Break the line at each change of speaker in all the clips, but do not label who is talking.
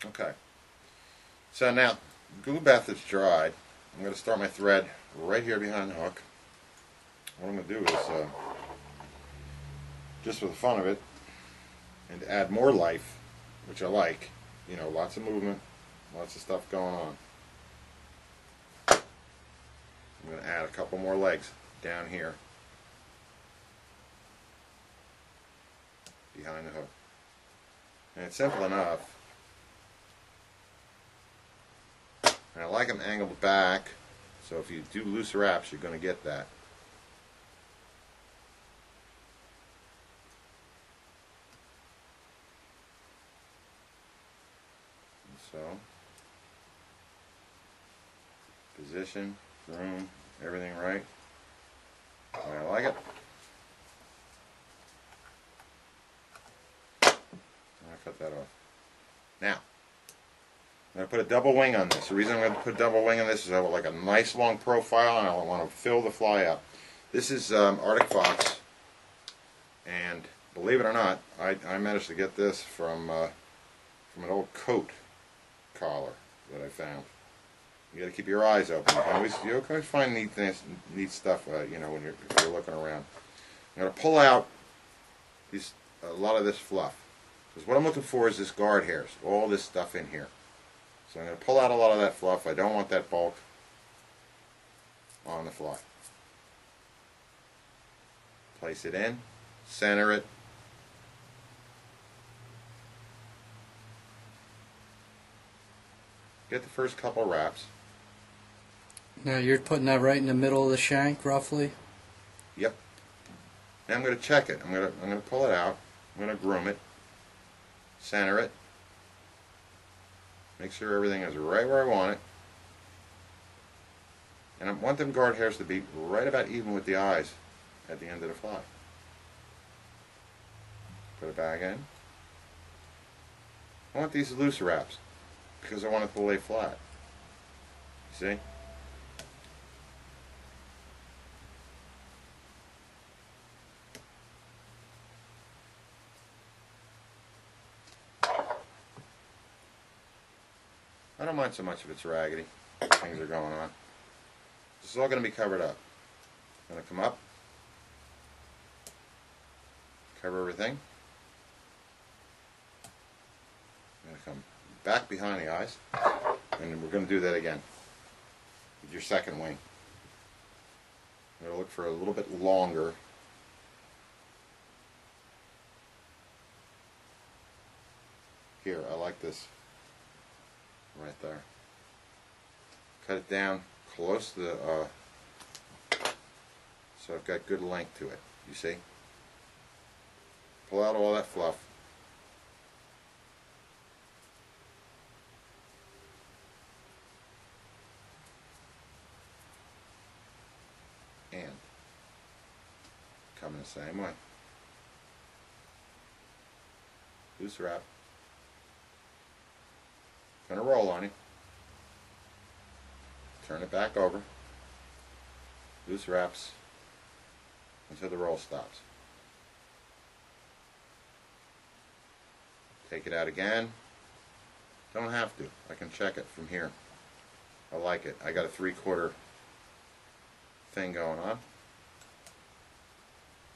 Okay, so now glue bath is dried. I'm going to start my thread right here behind the hook. What I'm going to do is, just for the fun of it, and to add more life, which I like, you know, lots of movement, lots of stuff going on. I'm going to add a couple more legs down here behind the hook. And it's simple enough. And I like them angled back, so if you do loose wraps, you're going to get that. So, position, groom, everything right. I like it. I'll cut that off. Now, I'm going to put a double wing on this. The reason I'm going to put a double wing on this is I want like a nice long profile, and I want to fill the fly up. This is Arctic Fox, and believe it or not, I managed to get this from an old coat collar that I found. You got to keep your eyes open. You always find neat stuff, you know, if you're looking around. I'm going to pull out a lot of this fluff, because what I'm looking for is this guard hairs, all this stuff in here. So I'm going to pull out a lot of that fluff. I don't want that bulk on the fly. Place it in, center it. Get the first couple wraps.
Now you're putting that right in the middle of the shank, roughly?
Yep. Now I'm going to check it. I'm going to pull it out. I'm going to groom it, center it, make sure everything is right where I want it. And I want them guard hairs to be right about even with the eyes at the end of the fly. Put it back in. I want these loose wraps because I want it to lay flat. You see? I don't mind so much if it's raggedy. Things are going on. This is all going to be covered up. I'm going to come up, cover everything. I'm going to come back behind the eyes, and then we're going to do that again with your second wing. I'm going to look for a little bit longer. Here, I like this right there. Cut it down close to the, so I've got good length to it. You see? Pull out all that fluff. And come in the same way. Loose wrap. Gonna roll on you. Turn it back over. Loose wraps until the roll stops. Take it out again. Don't have to. I can check it from here. I like it. I got a 3/4 thing going on.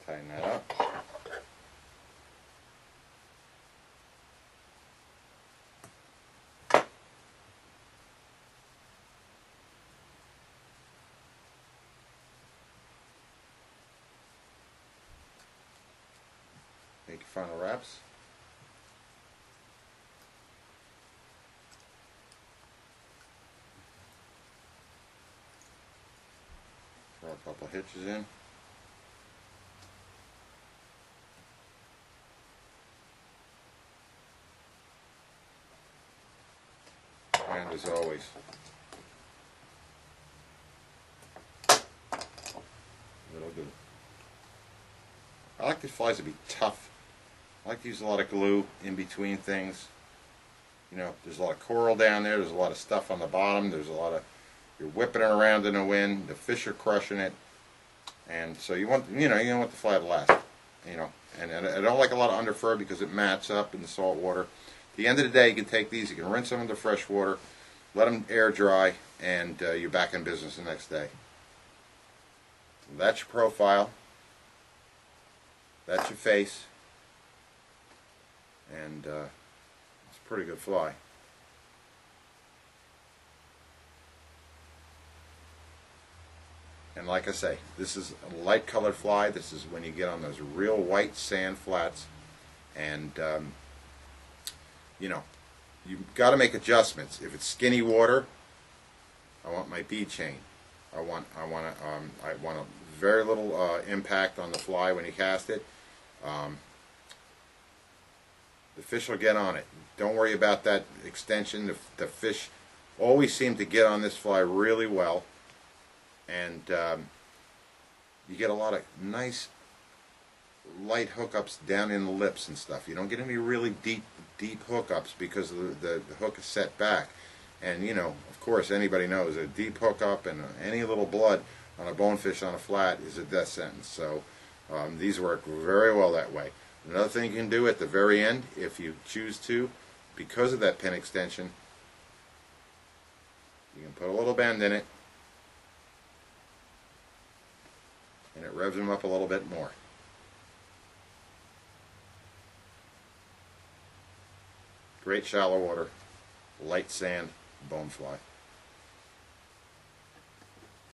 Tighten that up. Make your final wraps. Throw a couple hitches in. And as always, little glue. I like these flies to be tough. I like to use a lot of glue in between things. You know, there's a lot of coral down there, there's a lot of stuff on the bottom, there's a lot of, you're whipping it around in the wind, the fish are crushing it, and so you want, you don't want the fly to last, and I don't like a lot of underfur because it mats up in the salt water. At the end of the day, you can take these, you can rinse them into fresh water, let them air dry, and you're back in business the next day. That's your profile. That's your face. And it's a pretty good fly. And like I say, this is a light colored fly. This is when you get on those real white sand flats. And, you know, you've got to make adjustments. If it's skinny water, I want my bead chain. I want a very little impact on the fly when you cast it. The fish will get on it. Don't worry about that extension. The fish always seem to get on this fly really well. And you get a lot of nice light hookups down in the lips and stuff. You don't get any really deep hookups because the hook is set back. And you know, of course, anybody knows a deep hookup and any little blood on a bonefish on a flat is a death sentence. So these work very well that way. Another thing you can do at the very end, if you choose to, because of that pin extension, you can put a little bend in it, and it revs them up a little bit more. Great shallow water, light sand, bone fly.